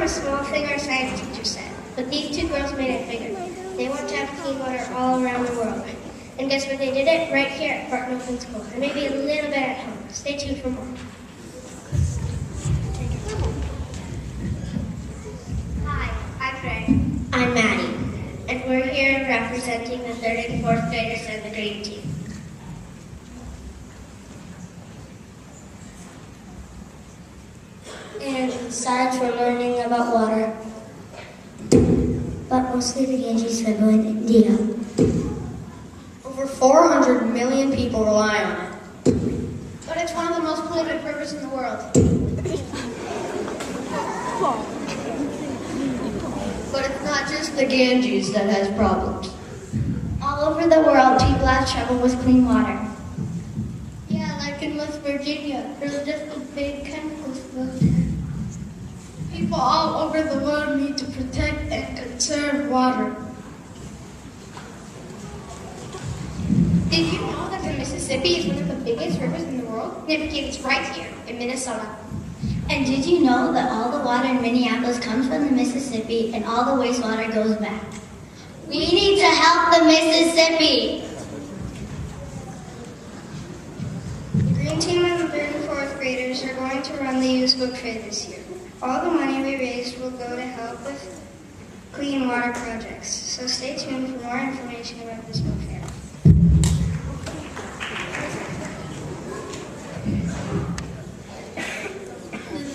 a small thing our science teacher said, but these two girls made it bigger. They want to have clean water all around the world. And guess where they did it? Right here at Barton Open School, and maybe a little bit at home. Stay tuned for more. Hi, I'm Fred. I'm Maddie, and we're here representing the 3rd and 4th graders and the green team. And besides, we're learning about water. But mostly the Ganges River in India. Over 400 million people rely on it. But it's one of the most polluted rivers in the world. But it's not just the Ganges that has problems. All over the world, people have trouble with clean water. Yeah, like in West Virginia, there's just a big chemical spill. People all over the world need to protect and conserve water. Did you know that the Mississippi is one of the biggest rivers in the world? It begins right here in Minnesota. And did you know that all the water in Minneapolis comes from the Mississippi and all the wastewater goes back? We need to help the Mississippi! The Green Team and the 3rd and 4th graders are going to run the used book fair this year. All the money we raise will go to help with clean water projects. So stay tuned for more information about this book fair.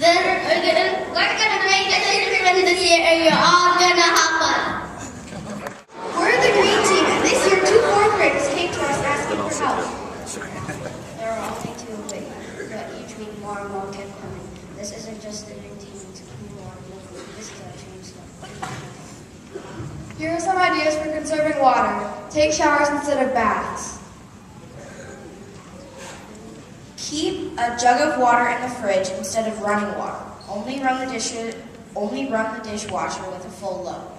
We're gonna make a difference this year, and you're all gonna help us. We're the Green Team, and this year 2 4th graders came to us asking for help. There were only 2 away, but each week more and more kept coming. This isn't just the Green Team, it's a clean water movement. This is our change stuff. Here are some ideas for conserving water. Take showers instead of baths. Keep a jug of water in the fridge instead of running water. Only run the dishwasher with a full load.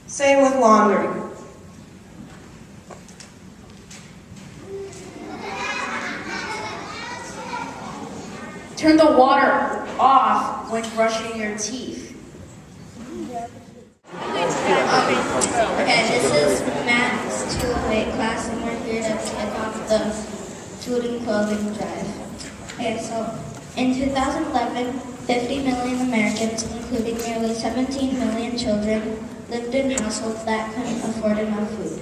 Same with laundry. Turn the water off when brushing your teeth. Okay, this is Matt's 208 class, and we're here to kick off the food and clothing drive. Okay, so in 2011, 50 million Americans, including nearly 17 million children, lived in households that couldn't afford enough food.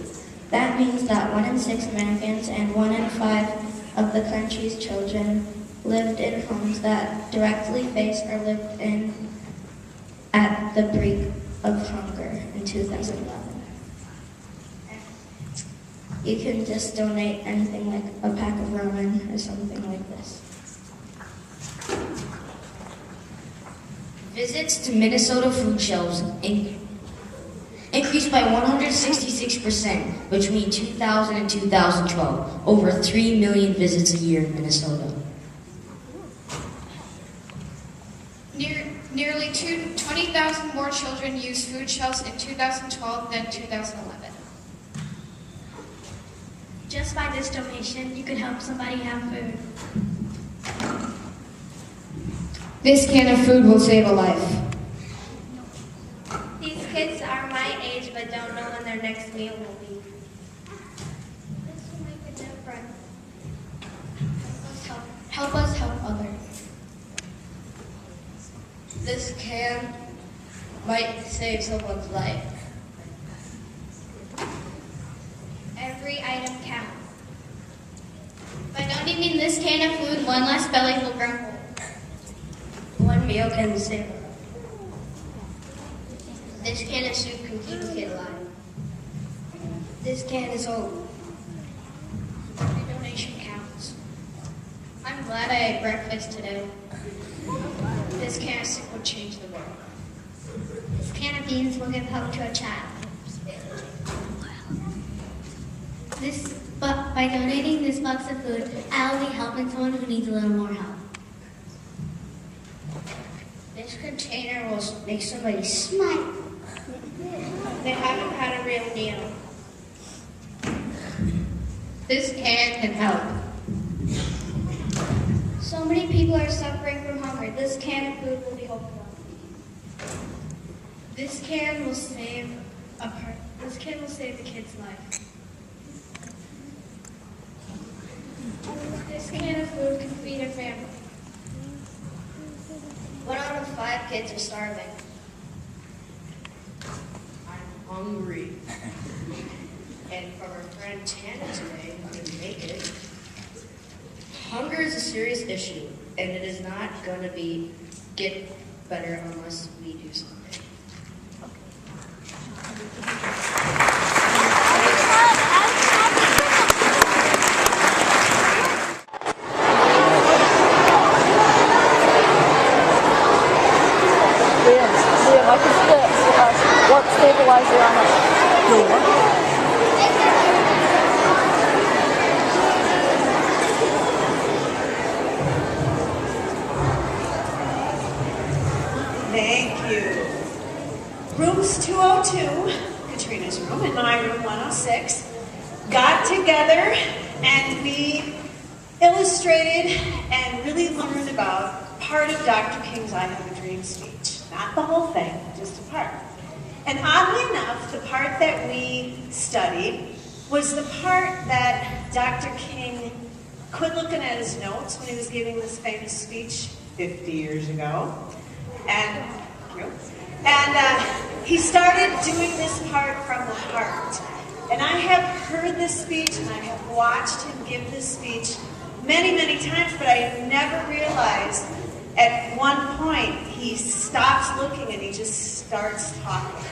That means that 1 in 6 Americans and 1 in 5 of the country's children lived in homes that directly face or lived in at the brink of hunger in 2011. You can just donate anything like a pack of ramen or something like this. Visits to Minnesota food shelves increased by 166% between 2000 and 2012. Over 3 million visits a year in Minnesota. Nearly 20,000 more children used food shelves in 2012 than 2011. Just by this donation, you could help somebody have food. This can of food will save a life. These kids are my age but don't know when their next meal will be. This will make a difference. Help us help others. This can might save someone's life. Every item counts. By donating this can of food, one less belly will grow. One meal can save. This can of soup can keep a kid alive. This can is hope. Every donation counts. I'm glad I ate breakfast today. This can of soup will change the world. This can of beans will give hope to a child. But by donating this box of food, I'll be helping someone who needs a little more help. This container will make somebody smile. They haven't had a real meal. This can help. So many people are suffering from hunger. This can of food will be hopeful. This can will save This can will save the kid's life. This can of food can feed a family. 1 out of 5 kids are starving. I'm hungry. And from our friend Tana today, I'm going to make it. Hunger is a serious issue, and it is not going to get better unless we do something. Liam, I can see the warp stabilizer on it. Thank you. Rooms 202, Katrina's room, and my room 106, got together and we illustrated and really learned about part of Dr. King's I Have a Dream speech. Not the whole thing, just a part. And oddly enough, the part that we studied was the part that Dr. King quit looking at his notes when he was giving this famous speech 50 years ago. And he started doing this part from the heart. And I have heard this speech and I have watched him give this speech many, many times, but I never realized at one point he stops looking and he just starts talking.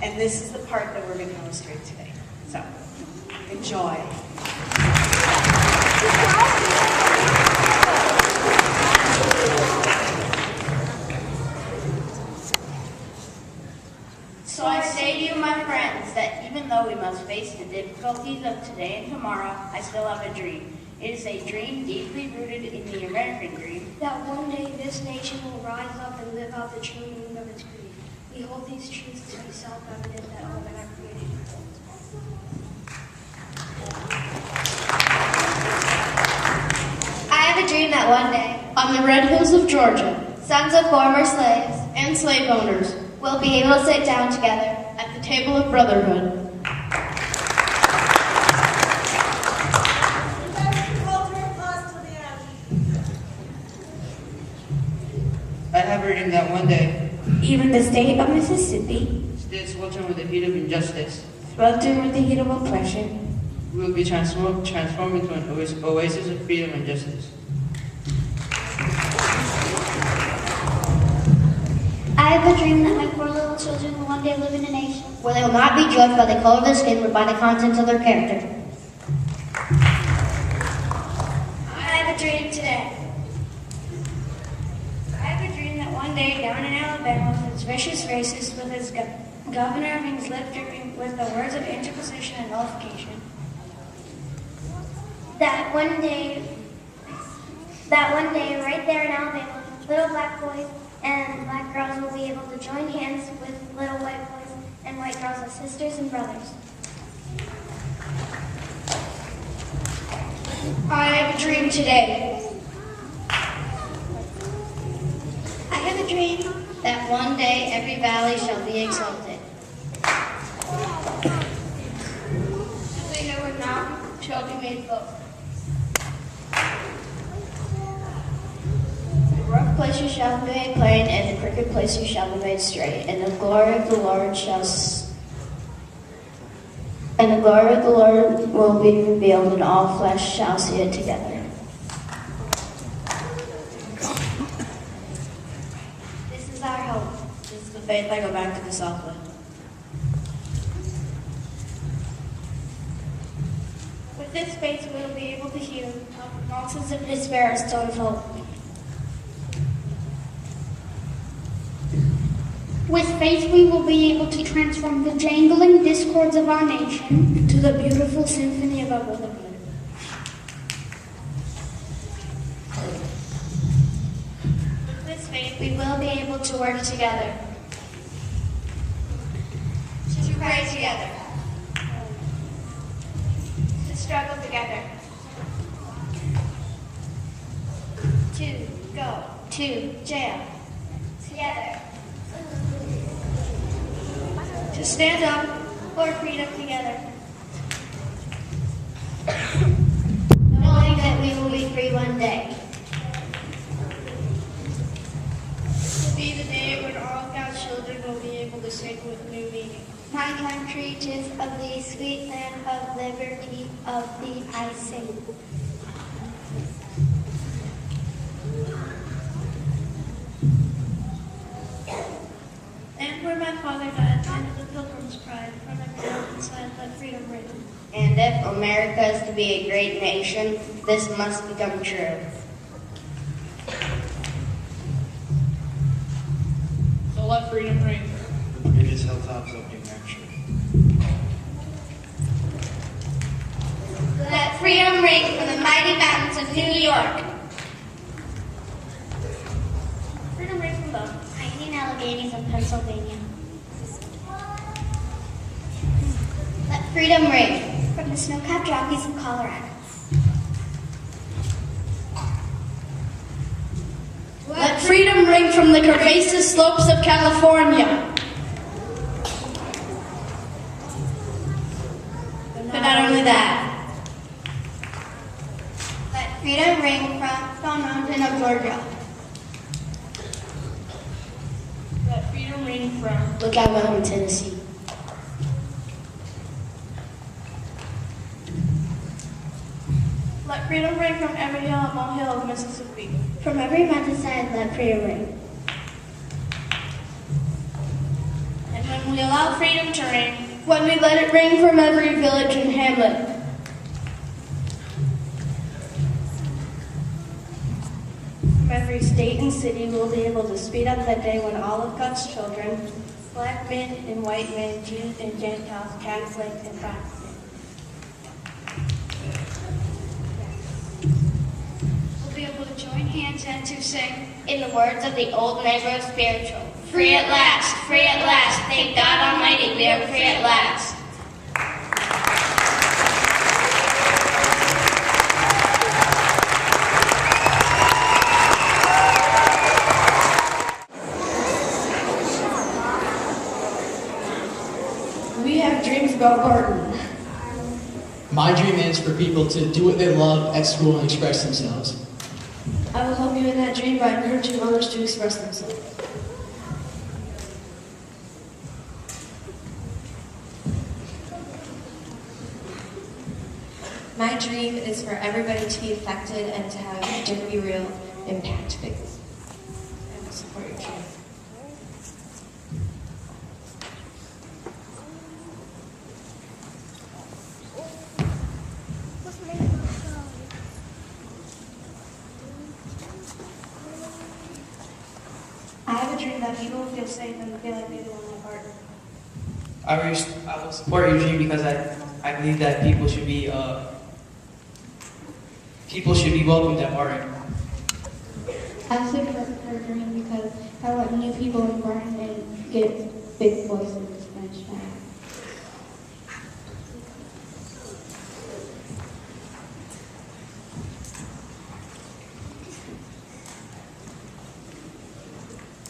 And this is the part that we're going to illustrate today. So, enjoy. So I say to you, my friends, that even though we must face the difficulties of today and tomorrow, I still have a dream. It is a dream deeply rooted in the American dream. That one day this nation will rise up and live out the true meaning of its creed. We hold these truths to be self-evident that all men are created equal. I have a dream that one day, on the red hills of Georgia, sons of former slaves and slave owners will be able to sit down together at the table of brotherhood. I have a dream that one day, Even the state of Mississippi, states sweltering with the heat of injustice, sweltering with the heat of oppression, will be transformed into an oasis of freedom and justice. I have a dream that my 4 little children will one day live in a nation Where they will not be judged by the color of their skin, but by the contents of their character. I have a dream today. I have a dream that one day down in Alabama, with its vicious racists, with its governor having his lip dripping with the words of interposition and nullification. that one day right there in Alabama, little black boys and black girls will be able to join hands with little white boys and white girls as sisters and brothers. I have a dream today. I have a dream That one day every valley shall be exalted. Every hill and mountain shall be made low. The rough places shall be made plain, and the crooked places shall be made straight, and the glory of the Lord will be revealed, and all flesh shall see it together. This is our hope. This is the faith I go back to the South with. With this faith, we will be able to heal mountains of despair and stone of hope. With faith, we will be able to transform the jangling discords of our nation To the beautiful symphony of our brotherhood. With this faith, we will be able to work together. To pray together. To struggle together. To go to jail together. to stand up for freedom together. Knowing that we will be free one day. Will be the day when all God's children will be able to sing with new meaning. My country, 'tis of the sweet land of liberty, of thee I sing. And where my father died, and of the pilgrim's pride, from every mountainside let freedom ring. And if America is to be a great nation, this must become true. So let freedom ring. The biggest hilltops of New Hampshire. Let freedom ring from the mighty mountains of New York. Freedom ring from the Tiny Alleghenies of Pennsylvania. Let freedom ring from the snow-capped Rockies of Colorado. Let freedom ring from the curvaceous slopes of California. But not only that. Let freedom ring from Stone Mountain of Georgia. Let freedom ring from Lookout Mountain, Tennessee. Let freedom ring from every hill and molehill of Mississippi. From every mountainside, let freedom ring. And when we allow freedom to ring, when we let it ring from every village and hamlet. From every state and city, we'll be able to speed up that day when all of God's children, black men and white men, Jews and Gentiles, Catholic and Protestant, We'll be able to join hands and to sing. in the words of the old Negro spiritual, free at last, thank God Almighty, we are free at last. We have dreams about Barton. My dream is for people to do what they love at school and express themselves. I will help you in that dream by encouraging others to express themselves. My dream is for everybody to be affected and to have Dare to Be Real impact base. I will support your dream. I have a dream that people will feel safe and feel like they belong in Barton. I will support your dream because I believe that people should be welcomed at Barton. I support her dream because I want new people in Barton and get big voices in the Spanish family.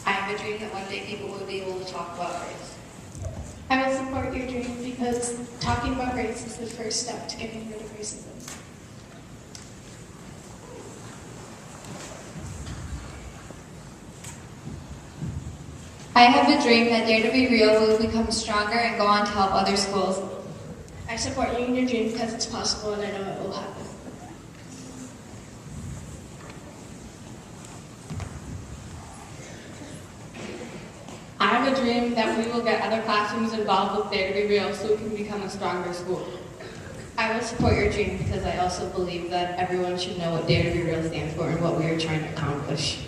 I have a dream that one day people will be able to talk about race. I will support your dream because talking about race is the first step to getting rid of racism. I have a dream that Dare to Be Real will become stronger and go on to help other schools. I support you in your dream because it's possible and I know it will happen. I have a dream that we will get other classrooms involved with Dare to Be Real so we can become a stronger school. I will support your dream because I also believe that everyone should know what Dare to Be Real stands for and what we are trying to accomplish.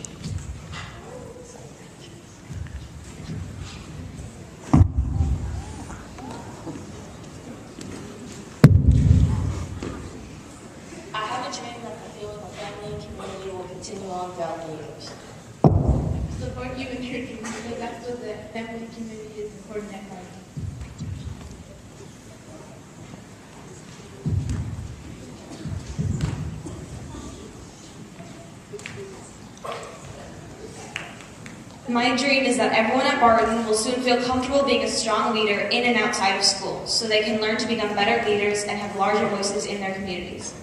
I have a dream that the feeling of family and community will continue on throughout the years. Support you in your dream because that's what the family community is important at Barton. My dream is that everyone at Barton will soon feel comfortable being a strong leader in and outside of school, so they can learn to become better leaders and have larger voices in their communities.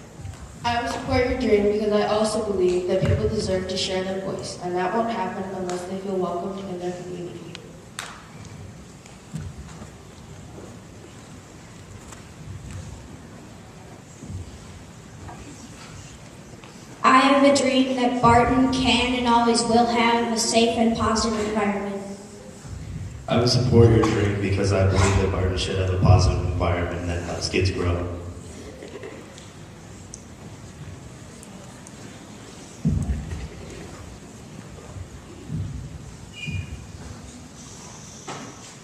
I will support your dream because I also believe that people deserve to share their voice, and that won't happen unless they feel welcomed in their community. I have a dream that Barton can and always will have a safe and positive environment. I would support your dream because I believe that Barton should have a positive environment that helps kids grow.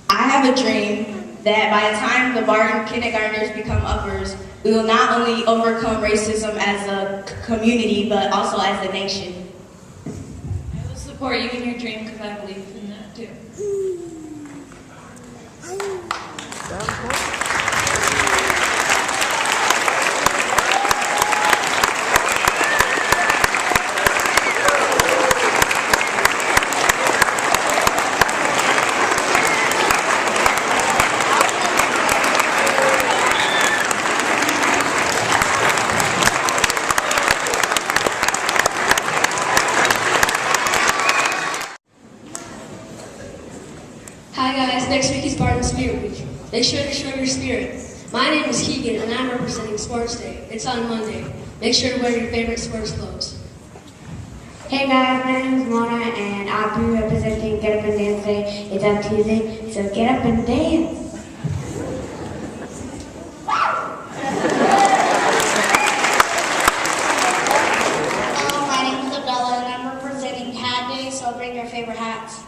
I have a dream that by the time the Barton kindergartners become uppers, we will not only overcome racism as a community, but also as a nation. I will support you in your dream because I believe in that too. Hi guys, next week is Barton Spirit Week. Make sure to show your spirit. My name is Keegan and I'm representing Sports Day. It's on Monday. Make sure to wear your favorite sports clothes. Hey guys, my name is Mona and I'll be representing Get Up and Dance Day. It's on Tuesday, so get up and dance. Hello, my name is Abdullah and I'm representing Hat Day, so bring your favorite hats.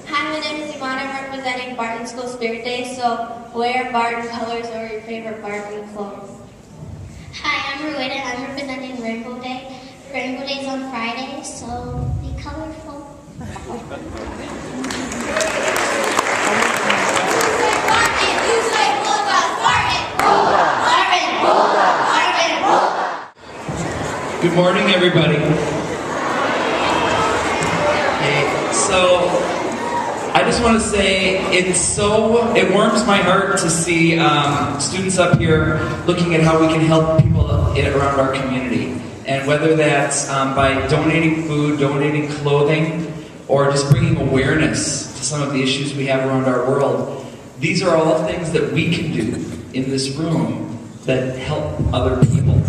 Hi, my name is Ivana. I'm representing Barton School Spirit Day, so wear Barton colors or your favorite Barton clothes. Hi, I'm Rueda. I'm representing Rainbow Day. Rainbow Day is on Friday, so be colorful. Good morning, everybody. Hey, so I just want to say it warms my heart to see students up here looking at how we can help people around our community. And whether that's by donating food, donating clothing, or just bringing awareness to some of the issues we have around our world, these are all things that we can do in this room that help other people.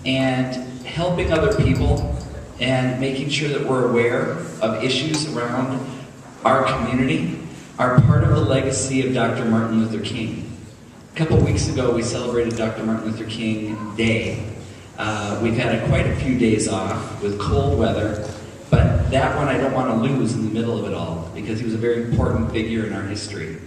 And helping other people and making sure that we're aware of issues around our community are part of the legacy of Dr. Martin Luther King. A couple weeks ago, we celebrated Dr. Martin Luther King Day. We've had quite a few days off with cold weather, but that one I don't want to lose in the middle of it all because he was a very important figure in our history.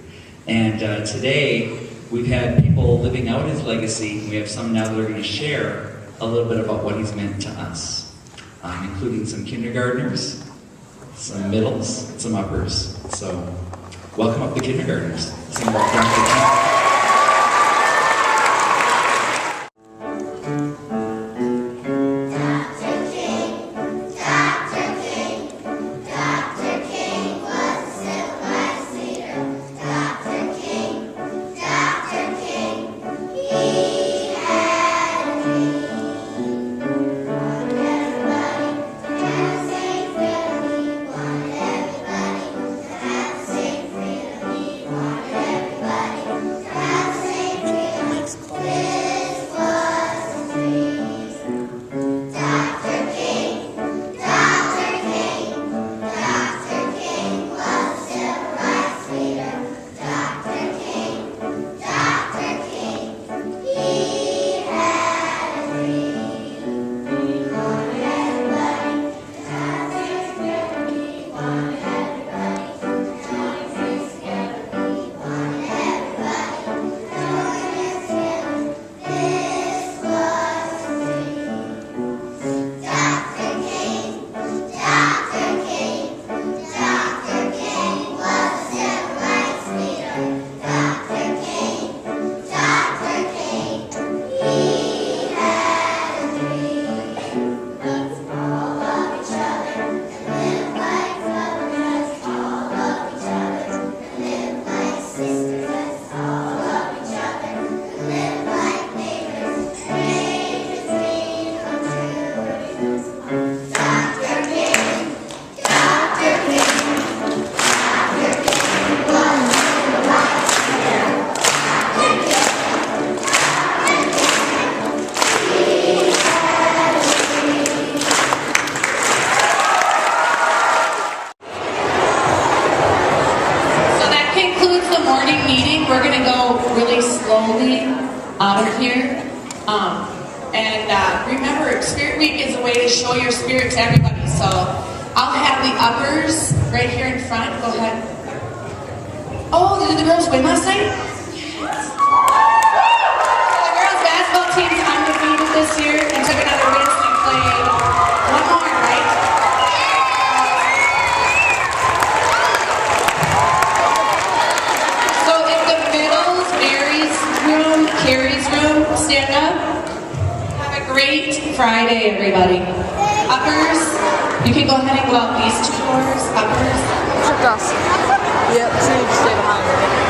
And today, we've had people living out his legacy. We have some now that are going to share a little bit about what he's meant to us, including some kindergartners, some middles, some uppers. So, welcome up the kindergartners. Sing about Dr. King. in here. Remember, Spirit Week is a way to show your spirit to everybody. So I'll have the uppers right here in front. Go ahead. Oh, did the girls win last night? Yes. So the girls' basketball team's undefeated this year and took another risk and played one more, right? So in the middle, Carrie's room, stand up. Have a great Friday, everybody. Uppers, you can go ahead and go out these two doors. Uppers. Except us. Yep, so you just stay behind.